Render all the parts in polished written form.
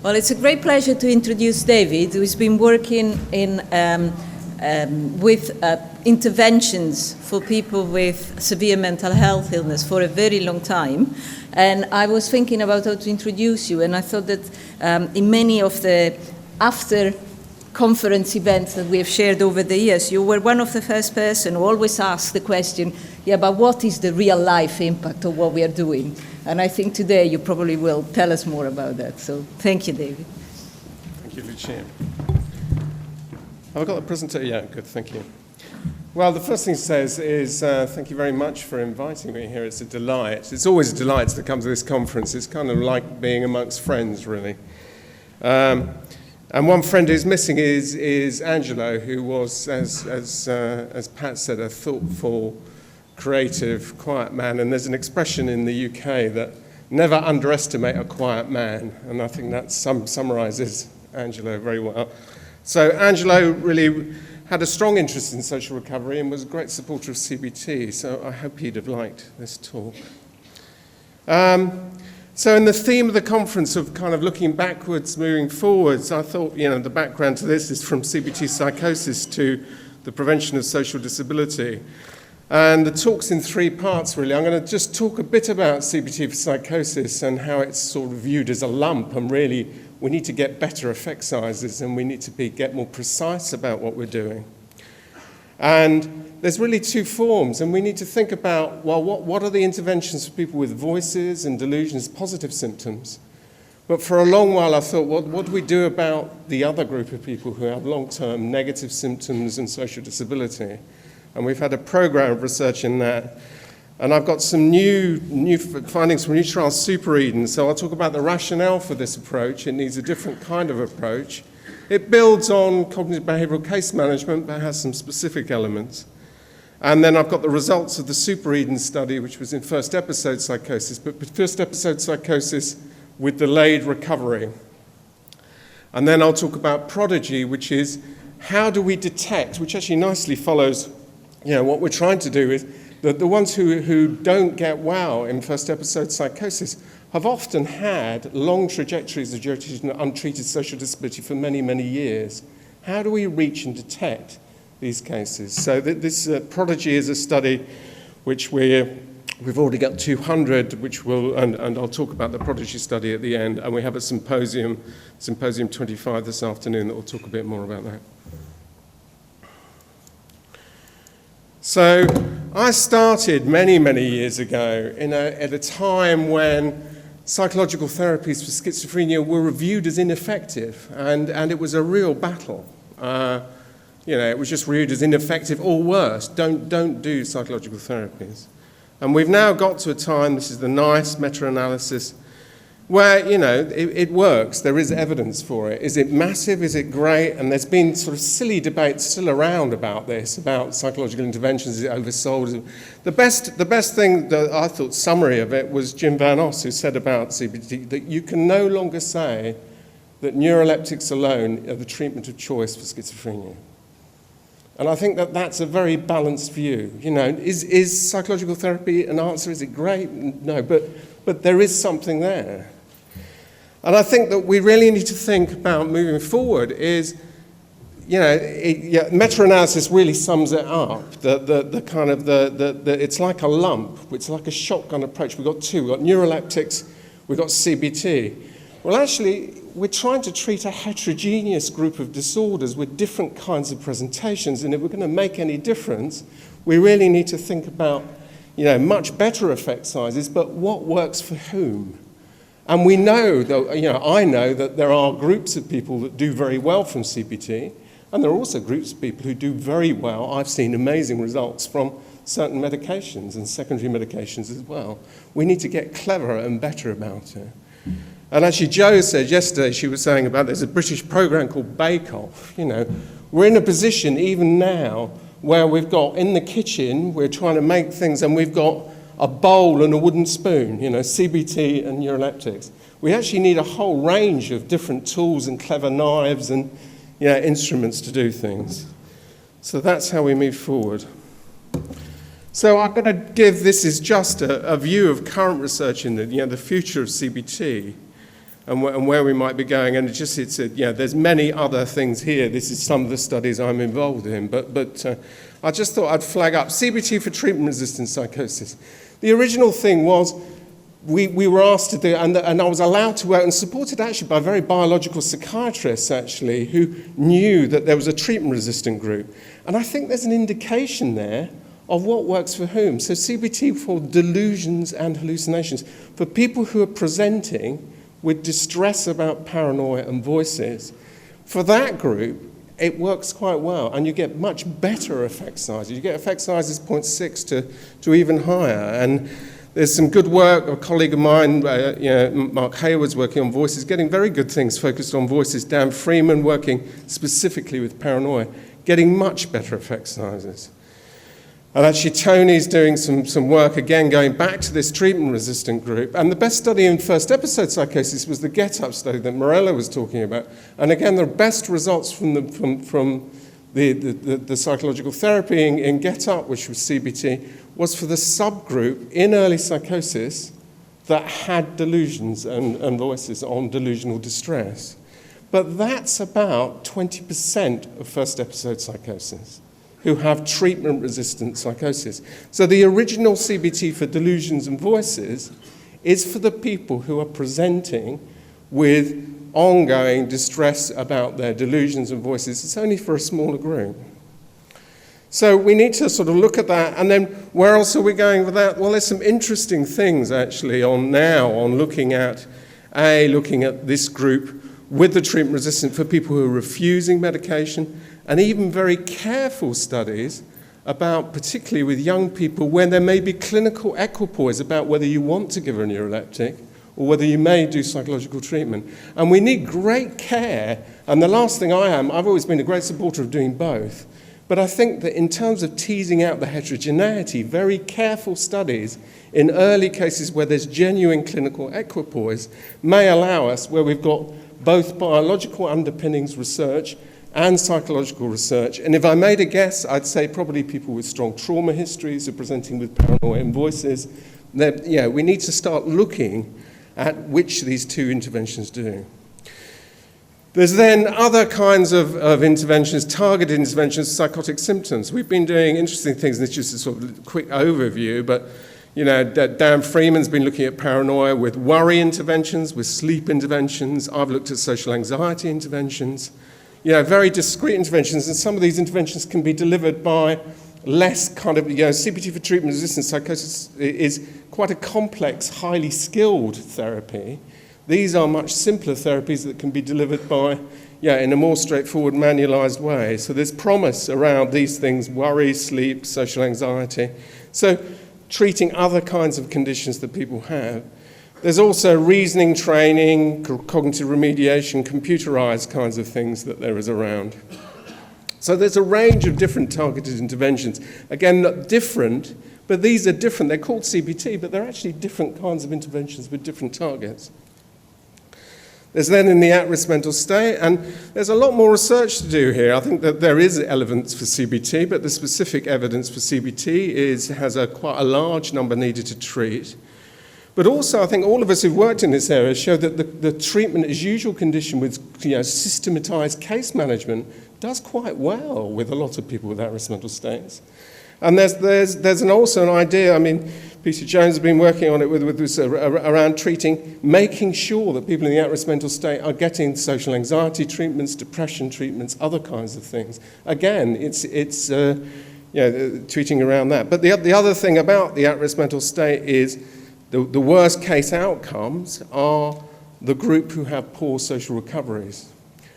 Well, it's a great pleasure to introduce David, who's been working with interventions for people with severe mental health illness for a very long time. And I was thinking about how to introduce you, and I thought that in many of the after conference events that we have shared over the years, you were one of the first person who always asked the question, yeah, but what is the real life impact of what we are doing? And I think today you probably will tell us more about that. So thank you, David. Thank you, Lucia. Have I got the presentation? Yeah, good, thank you. Well, the first thing to say is thank you very much for inviting me here. It's a delight. It's always a delight to come to this conference. It's kind of like being amongst friends, really. And one friend who's missing is Angelo, who was, as Pat said, a thoughtful, creative, quiet man. And there's an expression in the UK that never underestimate a quiet man. And I think that summarizes Angelo very well. So Angelo really had a strong interest in social recovery and was a great supporter of CBT. So I hope he'd have liked this talk. So in the theme of the conference of kind of looking backwards, moving forwards, I thought, the background to this is from CBT psychosis to the prevention of social disability. And the talk's in 3 parts, really. I'm going to just talk a bit about CBT for psychosis and how it's sort of viewed as a lump, and really we need to get better effect sizes and we need to get more precise about what we're doing. And there's really 2 forms, and we need to think about, well, what are the interventions for people with voices and delusions, positive symptoms? But for a long while I thought, what do we do about the other group of people who have long-term negative symptoms and social disability? And we've had a program of research in that. And I've got some new findings from new trials, Super Eden. So I'll talk about the rationale for this approach. It needs a different kind of approach. It builds on cognitive behavioral case management, but has some specific elements. And then I've got the results of the Super Eden study, which was in first episode psychosis, but first episode psychosis with delayed recovery. And then I'll talk about PRODIGY, which is how do we detect, which actually nicely follows, what we're trying to do is that the ones who don't get well in first episode psychosis have often had long trajectories of duration of untreated social disability for many, many years. How do we reach and detect these cases? So this PRODIGY is a study which we've already got 200, which will, and I'll talk about the PRODIGY study at the end, and we have a symposium 25 this afternoon that will talk a bit more about that. So I started many, many years ago at a time when psychological therapies for schizophrenia were reviewed as ineffective, and it was a real battle. It was just reviewed as ineffective or worse. Don't do psychological therapies. And we've now got to a time, this is the NICE meta-analysis, where, it works. There is evidence for it. Is it massive? Is it great? And there's been sort of silly debates still around about this, about psychological interventions. Is it oversold? The best thing that I thought summary of it was Jim Van Os, who said about CBT that you can no longer say that neuroleptics alone are the treatment of choice for schizophrenia. And I think that that's a very balanced view. Is psychological therapy an answer? Is it great? No, but there is something there. And I think that we really need to think about moving forward is, meta-analysis really sums it up. It's like a lump. It's like a shotgun approach. We've got 2. We've got neuroleptics. We've got CBT. Well, actually, we're trying to treat a heterogeneous group of disorders with different kinds of presentations. And if we're going to make any difference, we really need to think about, much better effect sizes, but what works for whom? And we know that, I know that there are groups of people that do very well from CBT, and there are also groups of people who do very well. I've seen amazing results from certain medications and secondary medications as well. We need to get cleverer and better about it. And actually, Jo said yesterday, she was saying about there's a British program called Bake Off. We're in a position even now where we've got in the kitchen, we're trying to make things, and we've got a bowl and a wooden spoon, CBT and neuroleptics. We actually need a whole range of different tools and clever knives and instruments to do things. So that's how we move forward. So I'm going to give, this is just a view of current research in the future of CBT. and where we might be going. And there's many other things here. This is some of the studies I'm involved in. But I just thought I'd flag up CBT for treatment-resistant psychosis. The original thing was we were asked to do, and I was allowed to work and supported actually by very biological psychiatrists actually who knew that there was a treatment-resistant group. And I think there's an indication there of what works for whom. So CBT for delusions and hallucinations. For people who are presenting with distress about paranoia and voices, for that group, it works quite well, and you get much better effect sizes. You get effect sizes 0.6 to even higher. And there's some good work, a colleague of mine, Mark Hayward's working on voices, getting very good things focused on voices. Dan Freeman working specifically with paranoia, getting much better effect sizes. And actually Tony's doing some work, again, going back to this treatment-resistant group. And the best study in first episode psychosis was the Get Up study that Morella was talking about. And again, the best results from the psychological therapy in Get Up, which was CBT, was for the subgroup in early psychosis that had delusions and voices on delusional distress. But that's about 20% of first episode psychosis who have treatment-resistant psychosis. So the original CBT for delusions and voices is for the people who are presenting with ongoing distress about their delusions and voices. It's only for a smaller group. So we need to sort of look at that, and then where else are we going with that? Well, there's some interesting things actually on looking at this group with the treatment-resistant for people who are refusing medication, and even very careful studies about, particularly with young people, where there may be clinical equipoise about whether you want to give a neuroleptic or whether you may do psychological treatment. And we need great care, and the last thing I've always been a great supporter of doing both, but I think that in terms of teasing out the heterogeneity, very careful studies in early cases where there's genuine clinical equipoise may allow us, where we've got both biological underpinnings research and psychological research. And if I made a guess, I'd say probably people with strong trauma histories are presenting with paranoia and voices. We need to start looking at which these two interventions do. There's then other kinds of interventions, targeted interventions, psychotic symptoms. We've been doing interesting things, and it's just a sort of quick overview, but Dan Freeman's been looking at paranoia with worry interventions, with sleep interventions. I've looked at social anxiety interventions. Very discrete interventions, and some of these interventions can be delivered by less kind of, CBT for treatment-resistant psychosis is quite a complex, highly skilled therapy. These are much simpler therapies that can be delivered by, in a more straightforward, manualized way. So there's promise around these things: worry, sleep, social anxiety. So treating other kinds of conditions that people have. There's also reasoning training, cognitive remediation, computerized kinds of things that there is around. So there's a range of different targeted interventions. Again, not different, but these are different. They're called CBT, but they're actually different kinds of interventions with different targets. There's then in the at-risk mental state, and there's a lot more research to do here. I think that there is evidence for CBT, but the specific evidence for CBT has quite a large number needed to treat. But also, I think all of us who've worked in this area show that the treatment as usual condition with systematized case management does quite well with a lot of people with at-risk mental states. And there's also an idea, Peter Jones has been working on it with this, around treating, making sure that people in the at-risk mental state are getting social anxiety treatments, depression treatments, other kinds of things. Again, it's treating around that. But the other thing about the at-risk mental state is the worst case outcomes are the group who have poor social recoveries.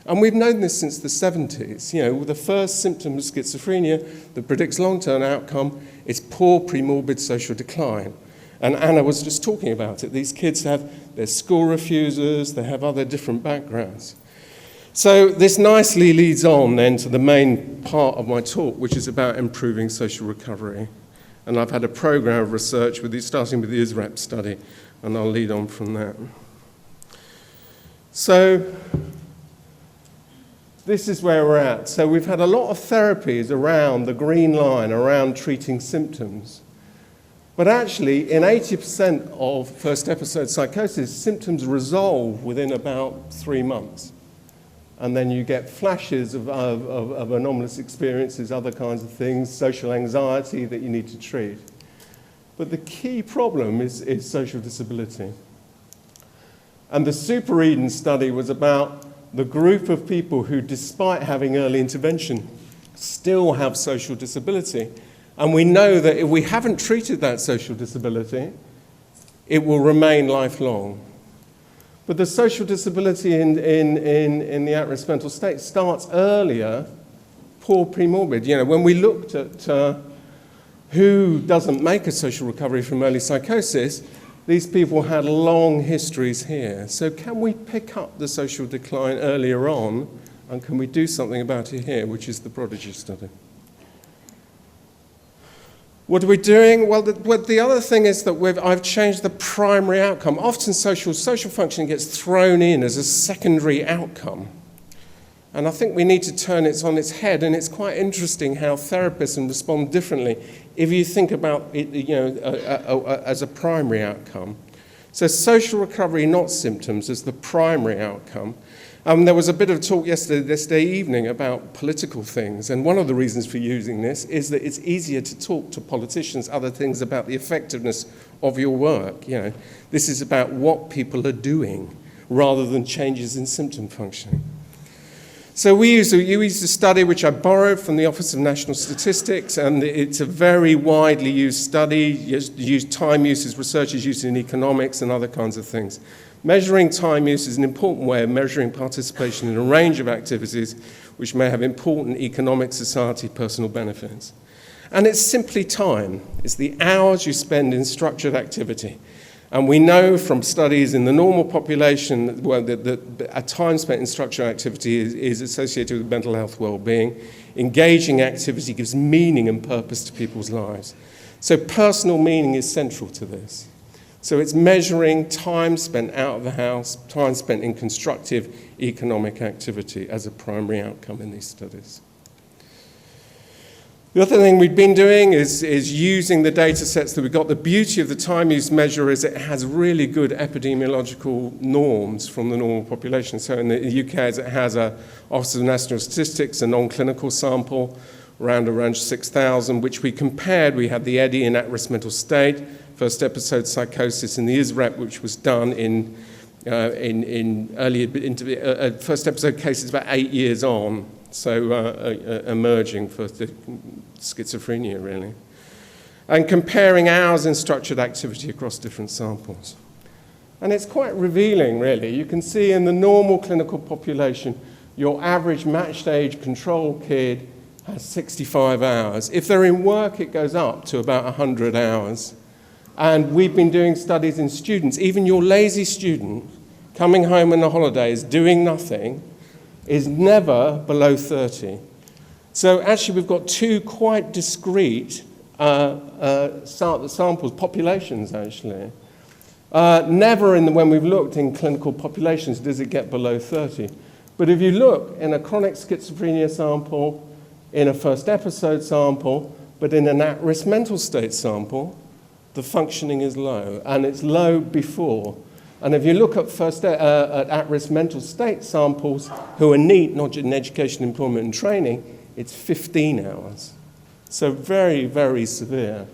And we've known this since the 70s. The first symptom of schizophrenia that predicts long-term outcome is poor premorbid social decline. And Anna was just talking about it. These kids have their school refusers, they have other different backgrounds. So this nicely leads on then to the main part of my talk, which is about improving social recovery. And I've had a program of research starting with the ISRAP study, and I'll lead on from that. So this is where we're at. So we've had a lot of therapies around the green line, around treating symptoms. But actually, in 80% of first episode psychosis, symptoms resolve within about 3 months. And then you get flashes of anomalous experiences, other kinds of things, social anxiety that you need to treat. But the key problem is social disability. And the Super Eden study was about the group of people who, despite having early intervention, still have social disability. And we know that if we haven't treated that social disability, it will remain lifelong. But the social disability in the at-risk mental state starts earlier, poor premorbid. You know, when we looked at who doesn't make a social recovery from early psychosis, these people had long histories here. So can we pick up the social decline earlier on, and can we do something about it here, which is the PRODIGY study? What are we doing? Well, the other thing is that I've changed the primary outcome. Often social functioning gets thrown in as a secondary outcome. And I think we need to turn it on its head, and it's quite interesting how therapists can respond differently if you think about it, as a primary outcome. So social recovery, not symptoms, as the primary outcome. There was a bit of talk yesterday evening about political things, and one of the reasons for using this is that it's easier to talk to politicians other things about the effectiveness of your work. You know, this is about what people are doing rather than changes in symptom functioning. So you used a study which I borrowed from the Office of National Statistics, and it's a very widely used study. Time use is research is used in economics and other kinds of things. Measuring time use is an important way of measuring participation in a range of activities which may have important economic, society, personal benefits. And it's simply time. It's the hours you spend in structured activity. And we know from studies in the normal population that a time spent in structured activity is associated with mental health well-being. Engaging activity gives meaning and purpose to people's lives. So personal meaning is central to this. So it's measuring time spent out of the house, time spent in constructive economic activity as a primary outcome in these studies. The other thing we've been doing is using the data sets that we've got. The beauty of the time use measure is it has really good epidemiological norms from the normal population. So in the UK, it has a Office of National Statistics, a non-clinical sample, around 6,000, which we compared. We had the EDDI in at-risk mental state, first episode psychosis, and the ISREP, which was done in early first episode cases about 8 years on. So emerging for the schizophrenia, really. And comparing hours in structured activity across different samples. And it's quite revealing, really. You can see in the normal clinical population, your average matched age control kid has 65 hours. If they're in work, it goes up to about 100 hours. And we've been doing studies in students. Even your lazy student coming home on the holidays doing nothing is never below 30. So actually we've got two quite discrete samples, populations actually. Never when we've looked in clinical populations does it get below 30. But if you look in a chronic schizophrenia sample, in a first episode sample, but in an at-risk mental state sample, the functioning is low, and it's low before. And if you look at at-risk mental state samples who are NEET, not in education, employment, and training, it's 15 hours. So very, very severe,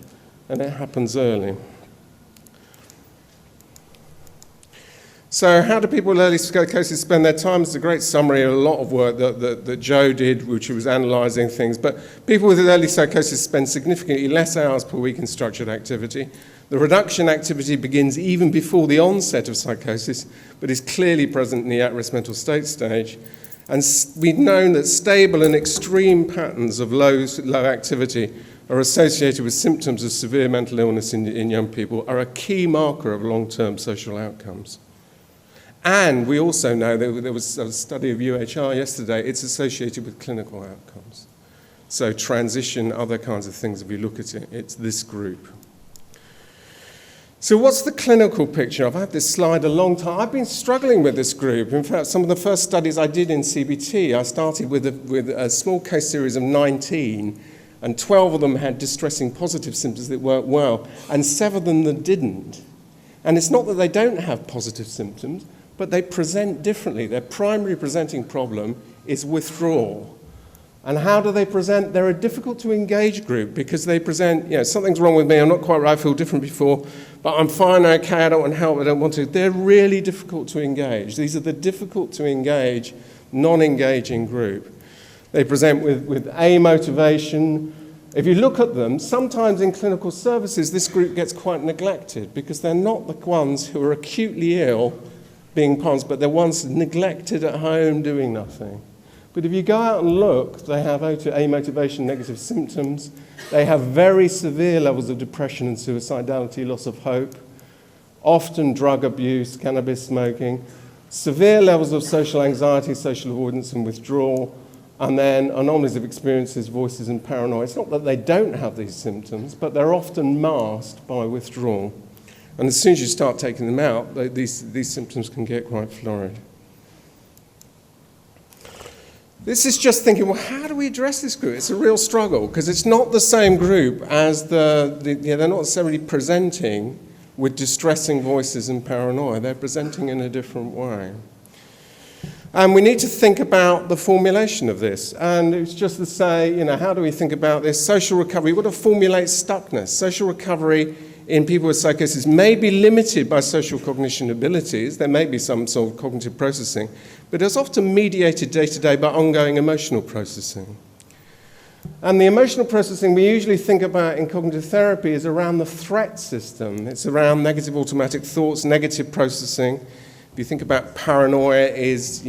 and it happens early. So how do people with early psychosis spend their time? It's a great summary of a lot of work that Joe did, which was analysing things. But people with early psychosis spend significantly less hours per week in structured activity. The reduction activity begins even before the onset of psychosis, but is clearly present in the at-risk mental state stage. And we've known that stable and extreme patterns of low activity are associated with symptoms of severe mental illness in young people, are a key marker of long-term social outcomes. And we also know that there was a study of UHR yesterday, it's associated with clinical outcomes. So transition, other kinds of things, if you look at it, it's this group. So what's the clinical picture? I've had this slide a long time. I've been struggling with this group. In fact, some of the first studies I did in CBT, I started with a small case series of 19, and 12 of them had distressing positive symptoms that worked well, and 7 of them that didn't. And it's not that they don't have positive symptoms, but they present differently. Their primary presenting problem is withdrawal. And how do they present? They're a difficult to engage group because they present, something's wrong with me, I'm not quite right, I feel different before, but I'm fine, okay, I don't want help, I don't want to. They're really difficult to engage. These are the difficult to engage, non-engaging group. They present with amotivation. If you look at them, sometimes in clinical services, this group gets quite neglected because they're not the ones who are acutely ill being PONS, but they're ones neglected at home doing nothing. But if you go out and look, they have amotivation, negative symptoms. They have very severe levels of depression and suicidality, loss of hope, often drug abuse, cannabis smoking, severe levels of social anxiety, social avoidance and withdrawal, and then anomalies of experiences, voices and paranoia. It's not that they don't have these symptoms, but they're often masked by withdrawal. And as soon as you start taking them out, these symptoms can get quite florid. This is just thinking, well, how do we address this group? It's a real struggle because it's not the same group as they're not necessarily presenting with distressing voices and paranoia. They're presenting in a different way. And we need to think about the formulation of this. And it's just to say, how do we think about this? Social recovery, we've got to formulate stuckness. Social recovery in people with psychosis may be limited by social cognition abilities. There may be some sort of cognitive processing, but it's often mediated day-to-day by ongoing emotional processing. And the emotional processing we usually think about in cognitive therapy is around the threat system. It's around negative automatic thoughts, negative processing. If you think about paranoia is,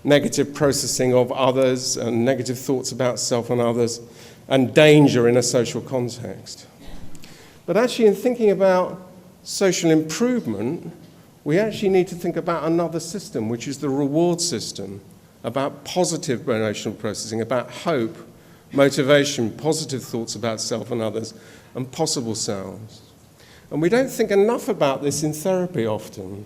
negative processing of others and negative thoughts about self and others, and danger in a social context. But actually, in thinking about social improvement, we actually need to think about another system, which is the reward system, about positive emotional processing, about hope, motivation, positive thoughts about self and others, and possible selves. And we don't think enough about this in therapy often.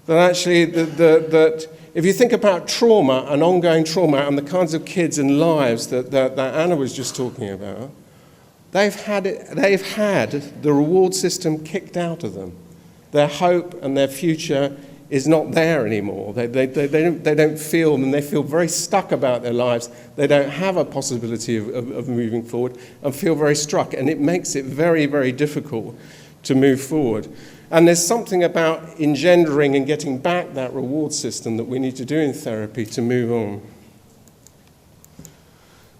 That actually, that if you think about trauma and ongoing trauma and the kinds of kids and lives that Anna was just talking about, they've had the reward system kicked out of them. Their hope and their future is not there anymore. They don't feel, and they feel very stuck about their lives. They don't have a possibility of moving forward and feel very struck. And it makes it very, very difficult to move forward. And there's something about engendering and getting back that reward system that we need to do in therapy to move on.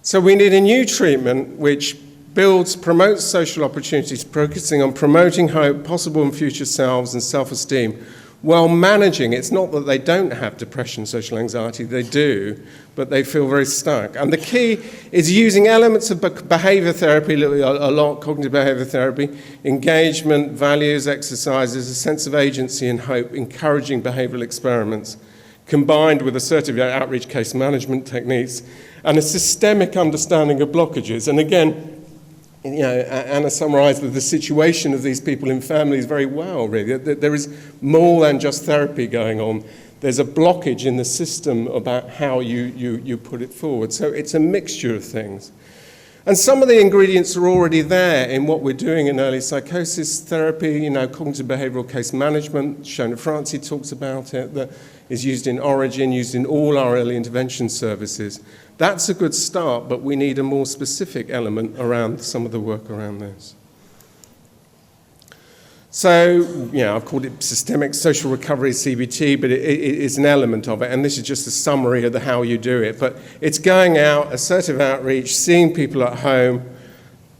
So we need a new treatment which promotes social opportunities, focusing on promoting hope, possible and future selves and self-esteem, while managing. It's not that they don't have depression, social anxiety, they do, but they feel very stuck. And the key is using elements of behavior therapy, a lot, cognitive behavior therapy, engagement, values, exercises, a sense of agency and hope, encouraging behavioral experiments, combined with assertive outreach case management techniques, and a systemic understanding of blockages. And again, Anna summarised the situation of these people in families very well, really. There is more than just therapy going on. There's a blockage in the system about how you put it forward. So it's a mixture of things. And some of the ingredients are already there in what we're doing in early psychosis therapy, cognitive behavioural case management. Shona Francie talks about it, that is used in Origin, used in all our early intervention services. That's a good start, but we need a more specific element around some of the work around this. So, I've called it systemic social recovery, CBT, but it is an element of it, and this is just a summary of how you do it. But it's going out, assertive outreach, seeing people at home,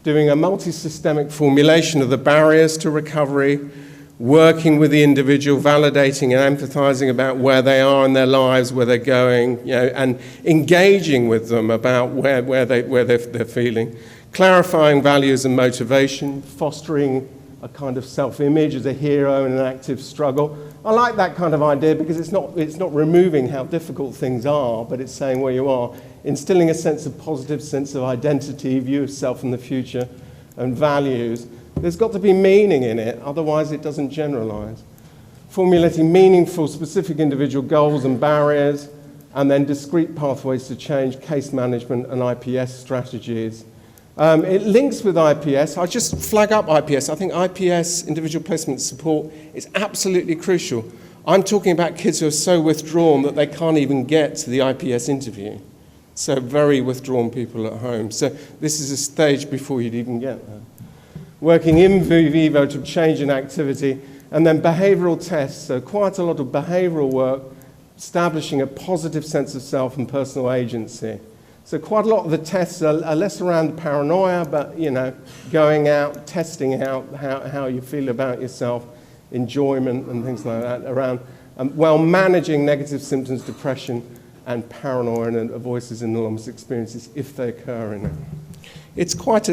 doing a multi-systemic formulation of the barriers to recovery, working with the individual, validating and empathizing about where they are in their lives, where they're going, and engaging with them about where they're feeling, clarifying values and motivation, fostering a kind of self-image as a hero in an active struggle. I like that kind of idea because it's not removing how difficult things are, but it's saying where you are, instilling a sense of positive sense of identity, view of self in the future, and values. There's got to be meaning in it, otherwise it doesn't generalize. Formulating meaningful, specific individual goals and barriers, and then discrete pathways to change, case management and IPS strategies, It links with IPS. I just flag up IPS. I think IPS, individual placement support, is absolutely crucial. I'm talking about kids who are so withdrawn that they can't even get to the IPS interview. So very withdrawn people at home. So this is a stage before you'd even get there. Working in vivo to change in activity, and then behavioural tests. So quite a lot of behavioural work, establishing a positive sense of self and personal agency. So quite a lot of the tests are less around paranoia, but, you know, going out, testing out how you feel about yourself, enjoyment and things like that, around, while managing negative symptoms, depression and paranoia and voices and anonymous experiences if they occur in it. It's quite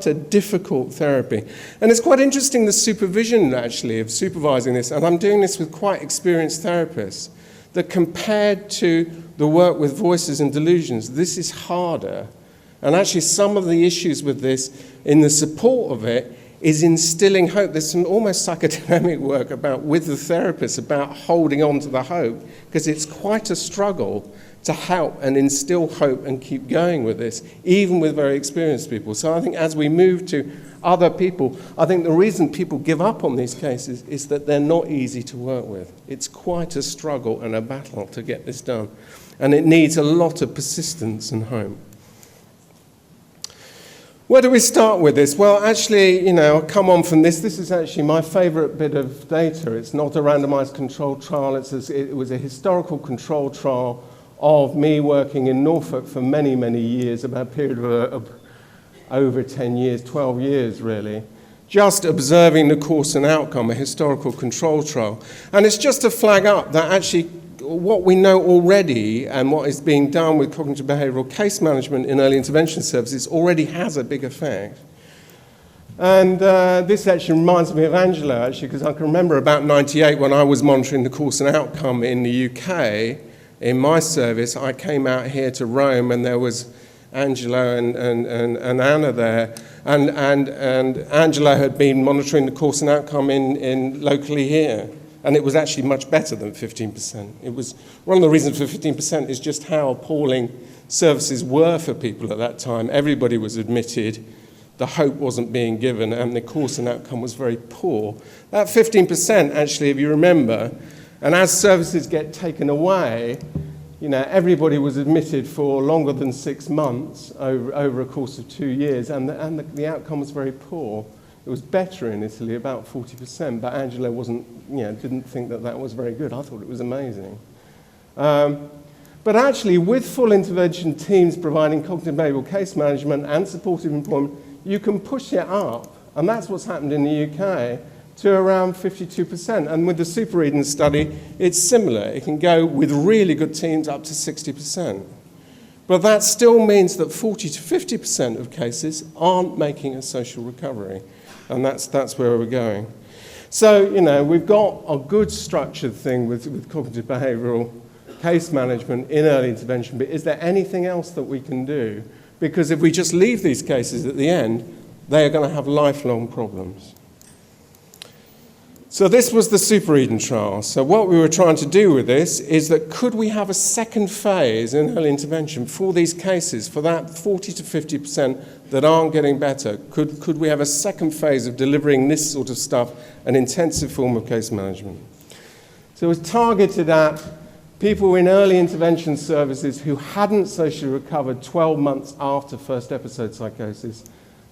a difficult therapy. And it's quite interesting, the supervision, actually, of supervising this, and I'm doing this with quite experienced therapists, that compared to the work with voices and delusions, this is harder. And actually some of the issues with this, in the support of it, is instilling hope. There's some almost psychodynamic work with the therapist about holding on to the hope, because it's quite a struggle to help and instill hope and keep going with this, even with very experienced people. So I think as we move to other people, I think the reason people give up on these cases is that they're not easy to work with. It's quite a struggle and a battle to get this done. And it needs a lot of persistence and hope. Where do we start with this? Well, actually, you know, I'll come on from this. This is actually my favourite bit of data. It's not a randomised controlled trial. It was a historical controlled trial of me working in Norfolk for many, many years, about a period of over 10 years, 12 years really, just observing the course and outcome, a historical control trial. And it's just to flag up that actually what we know already and what is being done with cognitive behavioural case management in early intervention services already has a big effect. And this actually reminds me of Angela, actually, because I can remember about 98 when I was monitoring the course and outcome in the UK. In my service, I came out here to Rome and there was Angela and Anna there. And Angela had been monitoring the course and outcome in locally here. And it was actually much better than 15%. It was, one of the reasons for 15% is just how appalling services were for people at that time. Everybody was admitted, the hope wasn't being given, and the course and outcome was very poor. That 15%, actually, if you remember, and as services get taken away, you know, everybody was admitted for longer than 6 months over a course of 2 years, and the outcome was very poor. It was better in Italy, about 40%, but Angela wasn't, you know, didn't think that that was very good. I thought it was amazing. But actually, with full intervention teams providing cognitive behavioural case management and supportive employment, you can push it up, and that's what's happened in the UK, to around 52%. And with the Super Eden study, it's similar. It can go with really good teams up to 60%. But that still means that 40 to 50% of cases aren't making a social recovery. And that's where we're going. So, you know, we've got a good structured thing with cognitive behavioural case management in early intervention, but is there anything else that we can do? Because if we just leave these cases at the end, they are going to have lifelong problems. So this was the Super Eden trial. So what we were trying to do with this is that could we have a second phase in early intervention for these cases, for that 40 to 50% that aren't getting better? Could we have a second phase of delivering this sort of stuff, an intensive form of case management? So it was targeted at people in early intervention services who hadn't socially recovered 12 months after first episode psychosis,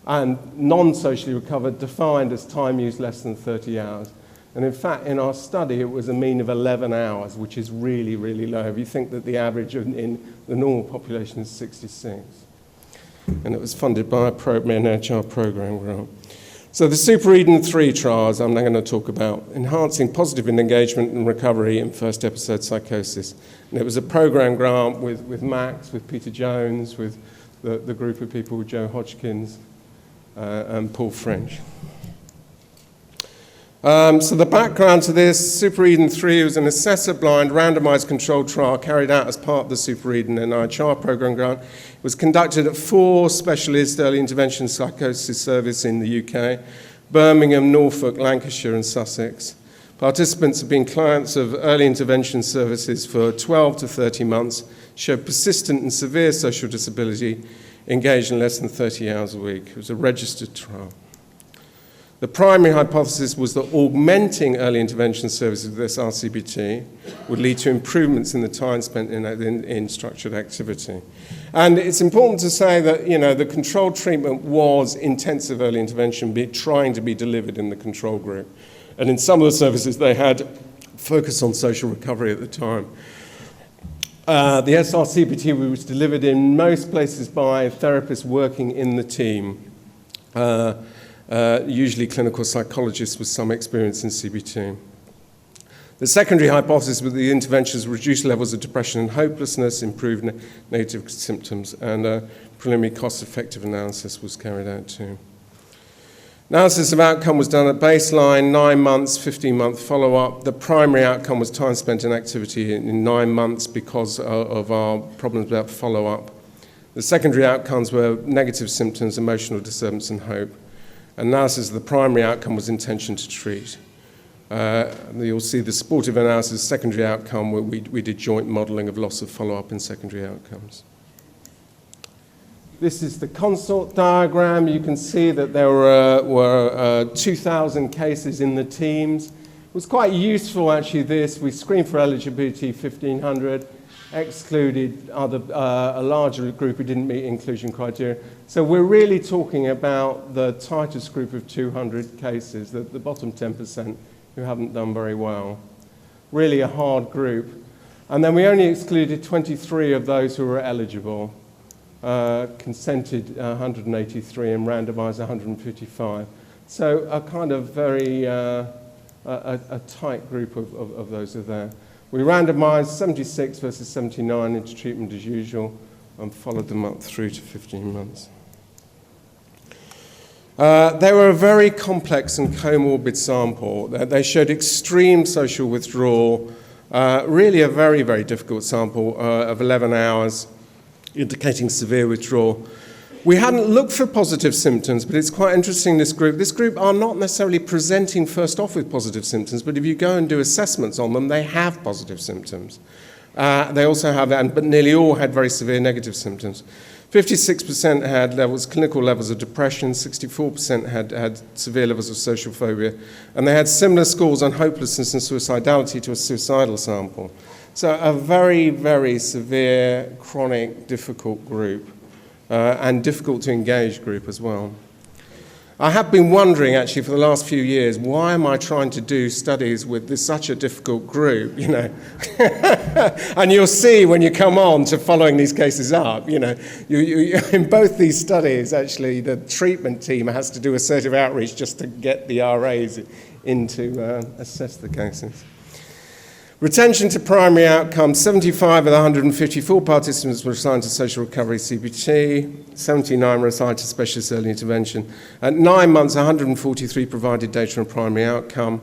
and non-socially recovered defined as time used less than 30 hours. And in fact, in our study, it was a mean of 11 hours, which is really, really low. If you think that the average in the normal population is 66. And it was funded by a HR program grant. So the Super Eden 3 trials I'm now going to talk about, enhancing positive engagement and recovery in first episode psychosis. And it was a program grant with Max, with Peter Jones, with the group of people with Joe Hodgkins and Paul French. So the background to this, Super Eden 3 was an assessor-blind, randomized controlled trial carried out as part of the Super Eden NIHR program grant. It was conducted at 4 specialist early intervention psychosis services in the UK, Birmingham, Norfolk, Lancashire and Sussex. Participants have been clients of early intervention services for 12 to 30 months, showed persistent and severe social disability, engaged in less than 30 hours a week. It was a registered trial. The primary hypothesis was that augmenting early intervention services with SRCBT would lead to improvements in the time spent in structured activity. And it's important to say that, the control treatment was intensive early intervention trying to be delivered in the control group. And in some of the services, they had focus on social recovery at the time. The SRCBT was delivered in most places by therapists working in the team. Usually clinical psychologists with some experience in CBT. The secondary hypothesis with the interventions reduced levels of depression and hopelessness, improved negative symptoms, and a preliminary cost-effective analysis was carried out too. Analysis of outcome was done at baseline, 9 months, 15-month follow-up. The primary outcome was time spent in activity in 9 months because of our problems with follow-up. The secondary outcomes were negative symptoms, emotional disturbance, and hope. Analysis of the primary outcome was intention to treat. You'll see the supportive analysis, secondary outcome, where we did joint modelling of loss of follow-up and secondary outcomes. This is the consort diagram. You can see that there were 2,000 cases in the teams. It was quite useful, actually, this. We screened for eligibility 1,500, excluded a larger group who didn't meet inclusion criteria. So we're really talking about the tightest group of 200 cases, the bottom 10% who haven't done very well. Really a hard group. And then we only excluded 23 of those who were eligible. Consented 183 and randomized 155. So a kind of very a tight group of those are there. We randomized 76 versus 79 into treatment as usual and followed them up through to 15 months. They were a very complex and comorbid sample. They showed extreme social withdrawal, really a very, very difficult sample of 11 hours, indicating severe withdrawal. We hadn't looked for positive symptoms, but it's quite interesting, this group are not necessarily presenting first off with positive symptoms, but if you go and do assessments on them, they have positive symptoms. They also have, but nearly all had very severe negative symptoms. 56% had clinical levels of depression, 64% had severe levels of social phobia, and they had similar scores on hopelessness and suicidality to a suicidal sample. So a very, very severe, chronic, difficult group, and difficult to engage group as well. I have been wondering, actually, for the last few years, why am I trying to do studies with such a difficult group, And you'll see when you come on to following these cases up, you in both these studies, actually, the treatment team has to do assertive outreach just to get the RAs in to assess the cases. Retention to primary outcomes, 75 of the 154 participants were assigned to social recovery CBT, 79 were assigned to specialist early intervention. At 9 months, 143 provided data on primary outcome,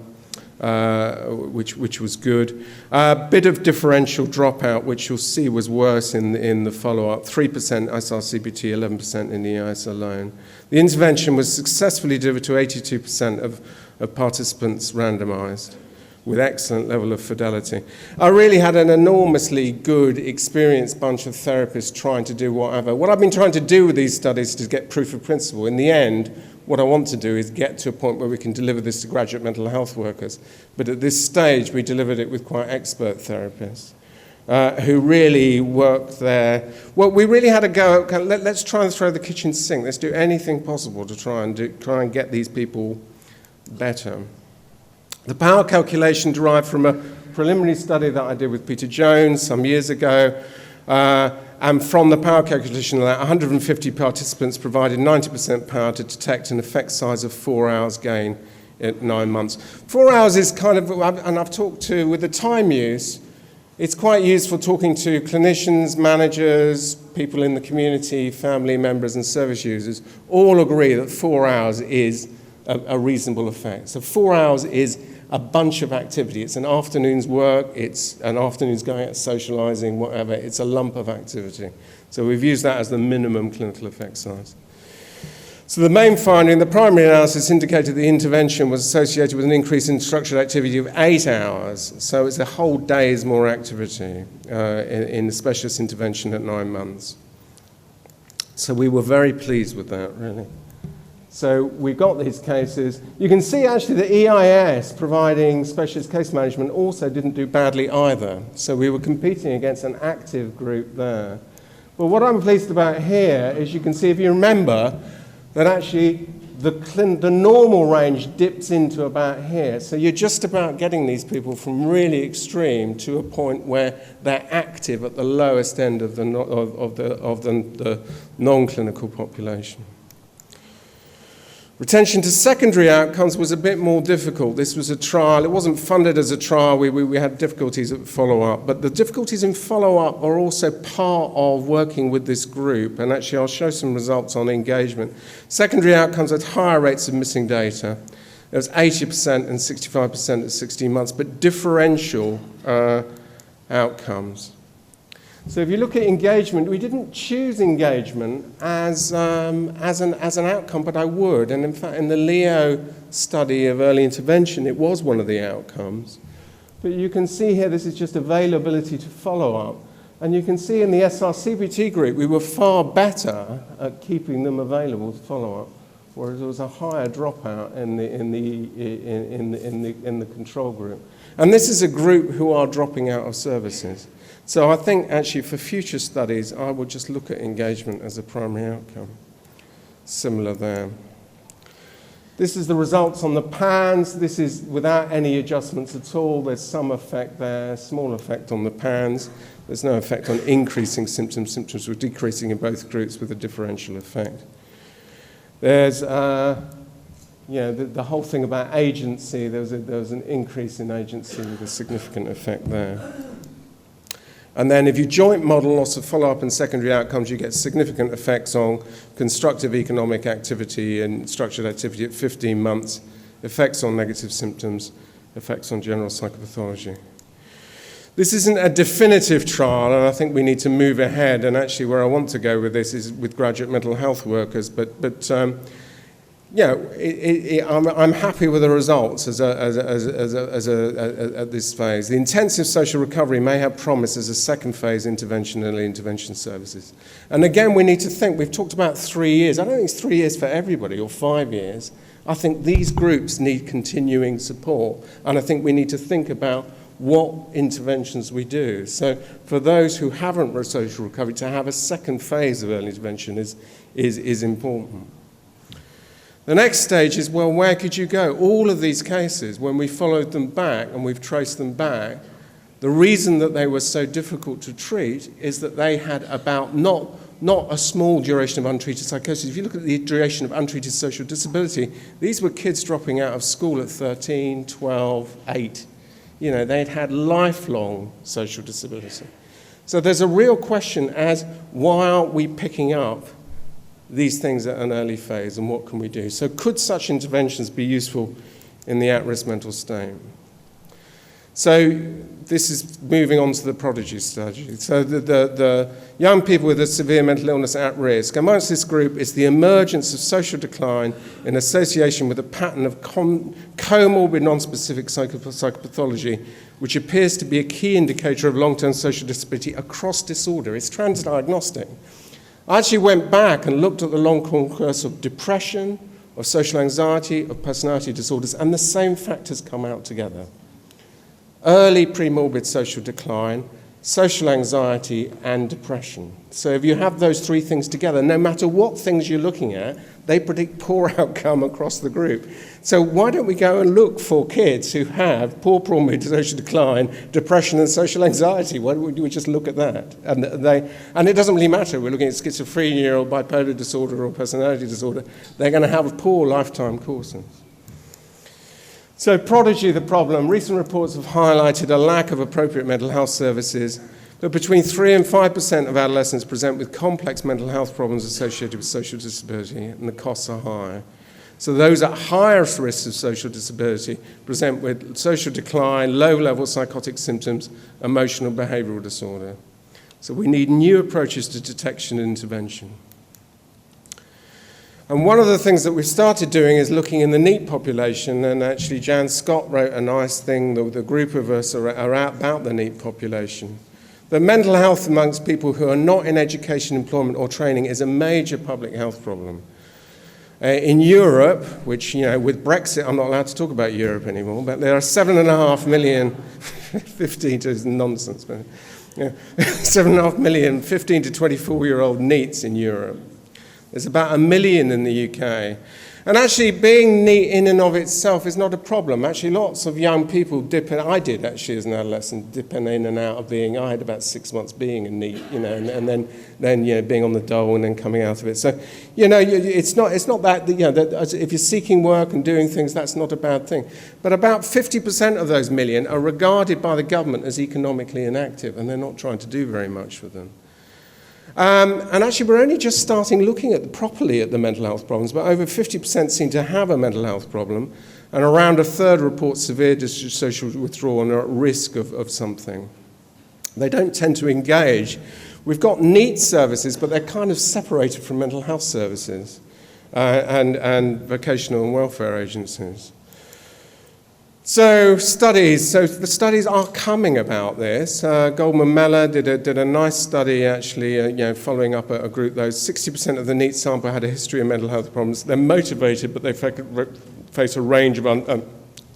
which was good. A bit of differential dropout, which you'll see was worse in the follow-up, 3% SRCBT, 11% in the EIS alone. The intervention was successfully delivered to 82% of participants randomized, with excellent level of fidelity. I really had an enormously good, experienced bunch of therapists trying to do whatever. What I've been trying to do with these studies is to get proof of principle. In the end, what I want to do is get to a point where we can deliver this to graduate mental health workers. But at this stage, we delivered it with quite expert therapists who really worked there. Well, we really had to go, okay, let's try and throw the kitchen sink. Let's do anything possible to try and get these people better. The power calculation derived from a preliminary study that I did with Peter Jones some years ago, and from the power calculation, 150 participants provided 90% power to detect an effect size of 4 hours gain at 9 months. 4 hours is kind of, and I've talked to, with the time use, it's quite useful talking to clinicians, managers, people in the community, family members and service users, all agree that 4 hours is a reasonable effect. So 4 hours is a bunch of activity. It's an afternoon's work, it's an afternoon's going out socializing, whatever. It's a lump of activity. So we've used that as the minimum clinical effect size. So the main finding, the primary analysis indicated the intervention was associated with an increase in structured activity of 8 hours. So it's a whole day's more activity in the specialist intervention at 9 months. So we were very pleased with that, really. So we got these cases. You can see actually the EIS providing specialist case management also didn't do badly either. So we were competing against an active group there. But what I'm pleased about here is you can see, if you remember, that actually the normal range dips into about here. So you're just about getting these people from really extreme to a point where they're active at the lowest end of the non-clinical population. Retention to secondary outcomes was a bit more difficult. This was a trial. It wasn't funded as a trial. We had difficulties at follow-up. But the difficulties in follow-up are also part of working with this group. And actually, I'll show some results on engagement. Secondary outcomes had higher rates of missing data. There was 80% and 65% at 16 months, but differential outcomes. So if you look at engagement, we didn't choose engagement as an outcome, but I would. And in fact, in the Leo study of early intervention, it was one of the outcomes. But you can see here, this is just availability to follow up. And you can see in the SR-CBT group, we were far better at keeping them available to follow up, whereas there was a higher dropout in the control group. And this is a group who are dropping out of services. So I think actually for future studies, I would just look at engagement as a primary outcome. Similar there. This is the results on the PANS. This is without any adjustments at all. There's some effect there, small effect on the PANS. There's no effect on increasing symptoms. Symptoms were decreasing in both groups with a differential effect. There's the whole thing about agency. There was an increase in agency with a significant effect there. And then if you joint model loss of follow-up and secondary outcomes, you get significant effects on constructive economic activity and structured activity at 15 months, effects on negative symptoms, effects on general psychopathology. This isn't a definitive trial, and I think we need to move ahead. And actually where I want to go with this is with graduate mental health workers. I'm happy with the results at this phase. The intensive social recovery may have promise as a second phase intervention in early intervention services. And again, we need to think, we've talked about 3 years. I don't think it's 3 years for everybody or 5 years. I think these groups need continuing support. And I think we need to think about what interventions we do. So for those who haven't social recovery, to have a second phase of early intervention is important. The next stage is, well, where could you go? All of these cases, when we followed them back and we've traced them back, the reason that they were so difficult to treat is that they had about not a small duration of untreated psychosis. If you look at the duration of untreated social disability, these were kids dropping out of school at 13, 12, 8. You know, they'd had lifelong social disability. So there's a real question as, why aren't we picking up these things at an early phase, and what can we do? So could such interventions be useful in the at-risk mental state? So this is moving on to the PRODIGY study. So the young people with a severe mental illness at risk, amongst this group is the emergence of social decline in association with a pattern of comorbid non-specific psychopathology, which appears to be a key indicator of long-term social disability across disorder. It's transdiagnostic. I actually went back and looked at the long course of depression, of social anxiety, of personality disorders, and the same factors come out together. Early premorbid social decline, social anxiety, and depression. So if you have those three things together, no matter what things you're looking at, they predict poor outcome across the group. So why don't we go and look for kids who have poor premorbid social decline, depression, and social anxiety? Why don't we just look at that? And it doesn't really matter. We're looking at schizophrenia or bipolar disorder or personality disorder. They're going to have poor lifetime courses. So PRODIGY, the problem. Recent reports have highlighted a lack of appropriate mental health services, but between 3 and 5% of adolescents present with complex mental health problems associated with social disability, and the costs are high. So those at highest risk of social disability present with social decline, low-level psychotic symptoms, emotional behavioural disorder. So we need new approaches to detection and intervention. And one of the things that we've started doing is looking in the NEET population, and actually Jan Scott wrote a nice thing, the group of us are out about the NEET population. that mental health amongst people who are not in education, employment or training is a major public health problem. In Europe, which, with Brexit, I'm not allowed to talk about Europe anymore, but there are 7.5 million, 15 is nonsense, but 7.5 million 15 to 24-year-old NEETs in Europe. There's about 1 million in the UK. And actually, being neat in and of itself is not a problem. Actually, lots of young people dip in. I did, actually, as an adolescent, dip in and out of being. I had about 6 months being a neat, and then being on the dole and then coming out of it. So, it's not that, that if you're seeking work and doing things, that's not a bad thing. But about 50% of those million are regarded by the government as economically inactive, and they're not trying to do very much with them. And actually, we're only just starting looking properly at the mental health problems, but over 50% seem to have a mental health problem, and around a third report severe social withdrawal and are at risk of something. They don't tend to engage. We've got NEET services, but they're kind of separated from mental health services and vocational and welfare agencies. So the studies are coming about this. Goldman Mellor did a nice study actually, following up a group. Those 60% of the NEET sample had a history of mental health problems. They're motivated, but they face a range of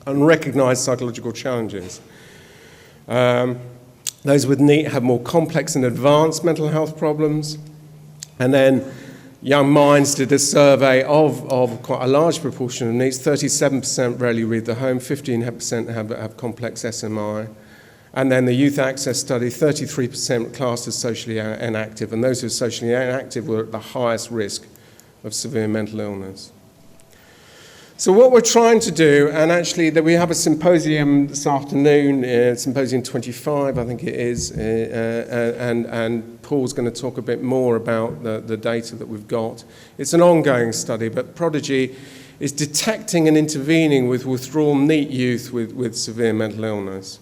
unrecognized psychological challenges. Those with NEET have more complex and advanced mental health problems. And then Young Minds did a survey of quite a large proportion of NEETs. 37% rarely leave the home, 15% have complex SMI. And then the Youth Access study, 33% classed as socially inactive, and those who are socially inactive were at the highest risk of severe mental illness. So what we're trying to do, and actually we have a symposium this afternoon, Symposium 25, I think it is, and Paul's going to talk a bit more about the data that we've got. It's an ongoing study, but PRODIGY is detecting and intervening with withdrawal NEET youth with severe mental illness.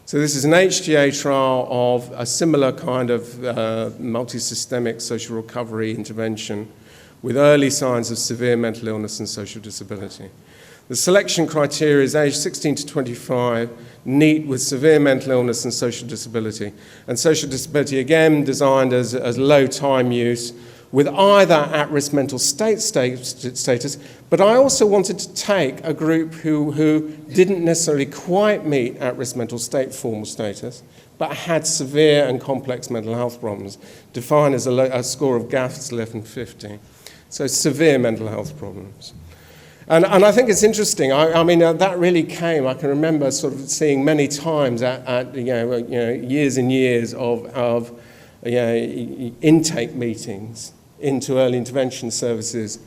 So this is an HTA trial of a similar kind of multi-systemic social recovery intervention with early signs of severe mental illness and social disability. The selection criteria is age 16 to 25, NEET with severe mental illness and social disability. And social disability, again, designed as low time use with either at-risk mental status, but I also wanted to take a group who didn't necessarily quite meet at-risk mental state formal status, but had severe and complex mental health problems, defined as a score of GAFs less than 50. So severe mental health problems. And I think it's interesting. I mean, that really came, I can remember sort of seeing many times at years and years of intake meetings into early intervention services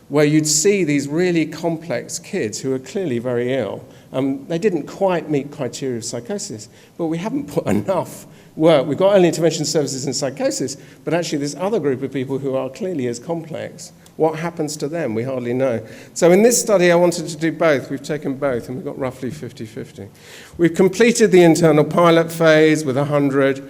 where you'd see these really complex kids who are clearly very ill. They didn't quite meet criteria of psychosis, but we haven't put enough work. We've got early intervention services in psychosis, but actually this other group of people who are clearly as complex, what happens to them? We hardly know. So in this study, I wanted to do both. We've taken both, and we've got roughly 50-50. We've completed the internal pilot phase with 100.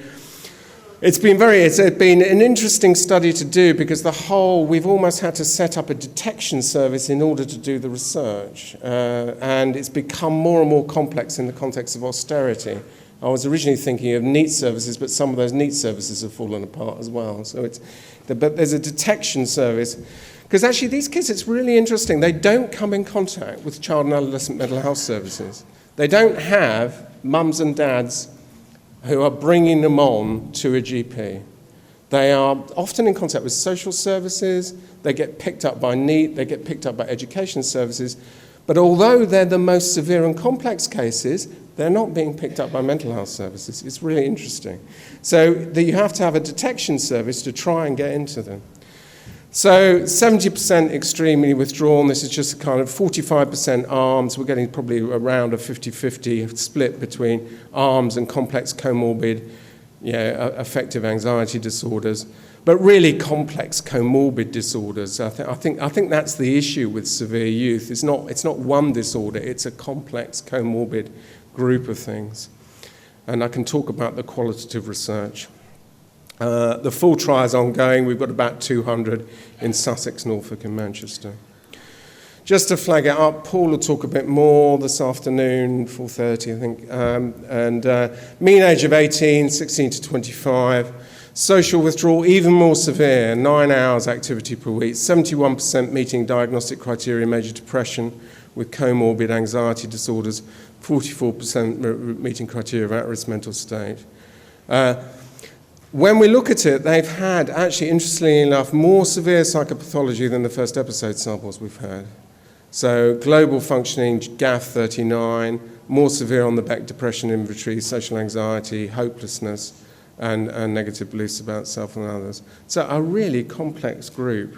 It's been an interesting study to do because we've almost had to set up a detection service in order to do the research. And it's become more and more complex in the context of austerity. I was originally thinking of NEET services, but some of those NEET services have fallen apart as well. So but there's a detection service. Because actually these kids, it's really interesting. They don't come in contact with child and adolescent mental health services. They don't have mums and dads who are bringing them on to a GP. They are often in contact with social services. They get picked up by NEET. They get picked up by education services. But although they're the most severe and complex cases, they're not being picked up by mental health services. It's really interesting. So you have to have a detection service to try and get into them. So 70% extremely withdrawn. This is just kind of 45% arms. We're getting probably around a 50-50 split between arms and complex comorbid, affective anxiety disorders. But really complex comorbid disorders. I think that's the issue with severe youth. It's not one disorder. It's a complex comorbid group of things. And I can talk about the qualitative research. The full trial is ongoing. We've got about 200 in Sussex, Norfolk and Manchester. Just to flag it up, Paul will talk a bit more this afternoon, 4:30 I think, and mean age of 18, 16 to 25, social withdrawal even more severe, 9 hours activity per week, 71% meeting diagnostic criteria major depression with comorbid anxiety disorders, 44% meeting criteria of at-risk mental state. When we look at it, they've had, actually, interestingly enough, more severe psychopathology than the first episode samples we've had. So global functioning, GAF-39, more severe on the Beck depression inventory, social anxiety, hopelessness, and negative beliefs about self and others. So a really complex group.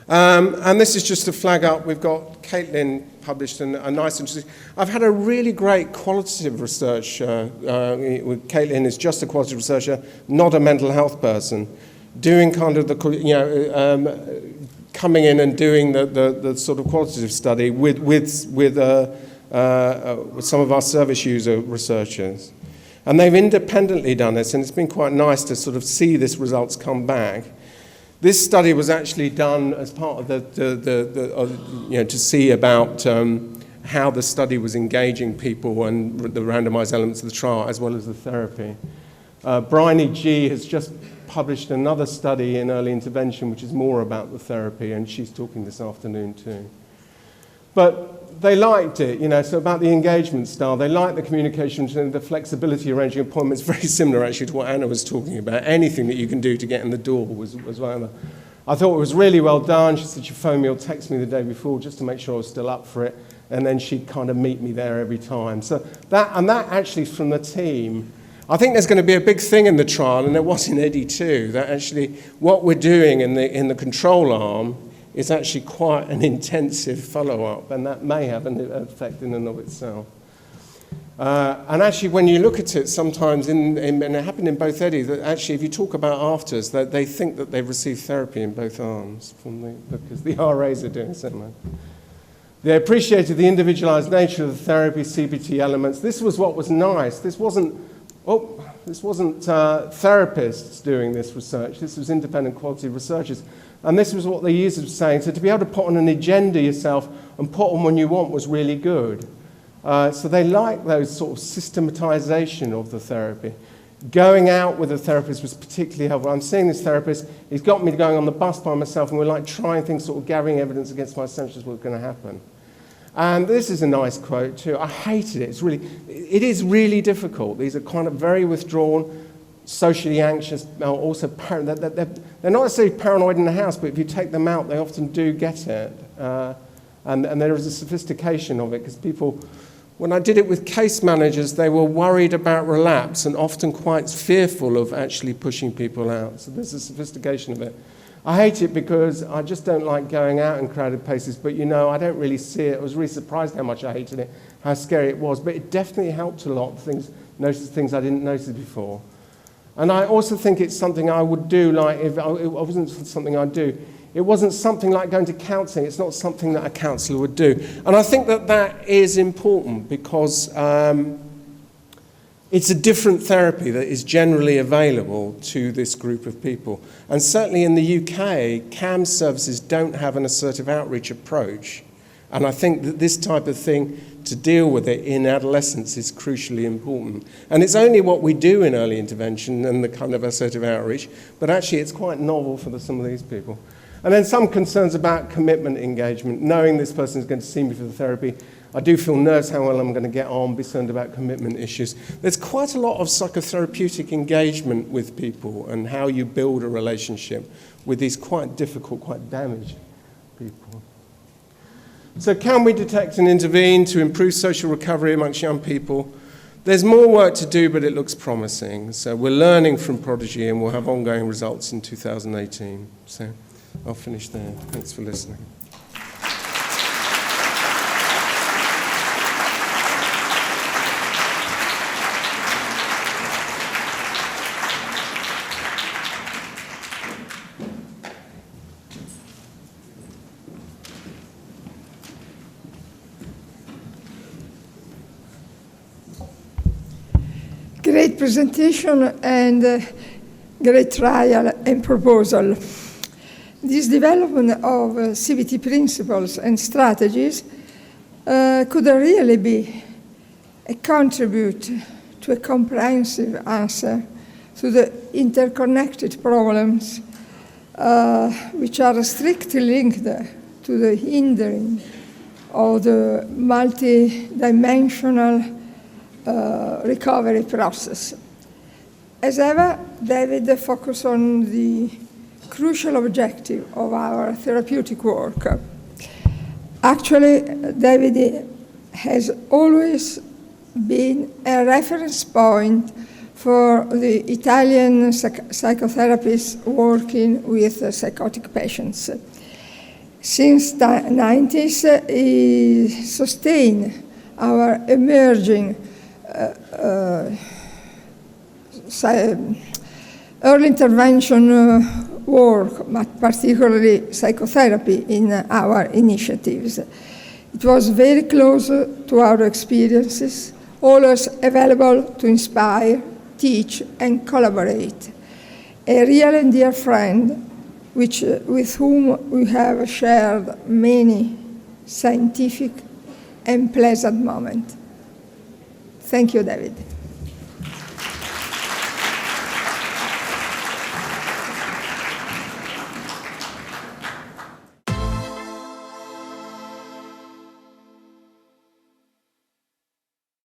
And this is just to flag up, we've got Caitlin published a nice, interesting, I've had a really great qualitative research, Caitlin is just a qualitative researcher, not a mental health person, doing kind of the, coming in and doing the sort of qualitative study with some of our service user researchers. And they've independently done this, and it's been quite nice to sort of see these results come back. This study was actually done as part of to see about how the study was engaging people and the randomized elements of the trial, as well as the therapy. Bryony G has just published another study in early intervention, which is more about the therapy, and she's talking this afternoon too. But they liked it, so about the engagement style. They liked the communication and the flexibility arranging appointments, very similar actually to what Anna was talking about. Anything that you can do to get in the door was whatever. I thought it was really well done. She said she'd phone me or text me the day before just to make sure I was still up for it, and then she'd kind of meet me there every time. So that actually from the team. I think there's going to be a big thing in the trial, and there was in Eddie too, that actually what we're doing in the control arm is actually quite an intensive follow-up, and that may have an effect in and of itself. And actually, when you look at it, sometimes, and it happened in both Eddie, that actually if you talk about afters, that they think that they've received therapy in both arms, because the RAs are doing so. They appreciated the individualized nature of the therapy, CBT elements. This was what was nice. This wasn't therapists doing this research. This was independent quality researchers. And this was what the users were saying. So to be able to put on an agenda yourself and put on when you want was really good. So they like those sort of systematization of the therapy. Going out with a therapist was particularly helpful. I'm seeing this therapist, he's got me going on the bus by myself, and we're like trying things, sort of gathering evidence against my assumptions what's going to happen. And this is a nice quote too. I hated it. It is really difficult. These are kind of very withdrawn, socially anxious, also they're not necessarily paranoid in the house, but if you take them out, they often do get it. And there is a sophistication of it, because people, when I did it with case managers, they were worried about relapse and often quite fearful of actually pushing people out. So there's a sophistication of it. I hate it because I just don't like going out in crowded places, but I don't really see it. I was really surprised how much I hated it, how scary it was, but it definitely helped a lot, notice things I didn't notice before. And I also think it's something I would do, like if it wasn't something I'd do. It wasn't something like going to counselling. It's not something that a counsellor would do. And I think that is important because it's a different therapy that is generally available to this group of people. And certainly in the UK, CAM services don't have an assertive outreach approach. And I think that this type of thing, to deal with it in adolescence, is crucially important. And it's only what we do in early intervention and the kind of assertive outreach, but actually it's quite novel for some of these people. And then some concerns about commitment engagement, knowing this person is going to see me for the therapy. I do feel nervous how well I'm going to get on, concerned about commitment issues. There's quite a lot of psychotherapeutic engagement with people and how you build a relationship with these quite difficult, quite damaged people. So can we detect and intervene to improve social recovery amongst young people? There's more work to do, but it looks promising. So we're learning from PRODIGY, and we'll have ongoing results in 2018. So I'll finish there. Thanks for listening. Great presentation and great trial and proposal. This development of CBT principles and strategies could really be a contribute to a comprehensive answer to the interconnected problems which are strictly linked to the hindering of the multi-dimensional recovery process. As ever, David focused on the crucial objective of our therapeutic work. Actually, David has always been a reference point for the Italian psychotherapists working with psychotic patients. Since the 90s, he sustained our emerging early intervention work, but particularly psychotherapy in our initiatives. It was very close to our experiences, always available to inspire, teach, and collaborate. A real and dear friend with whom we have shared many scientific and pleasant moments. Thank you, David.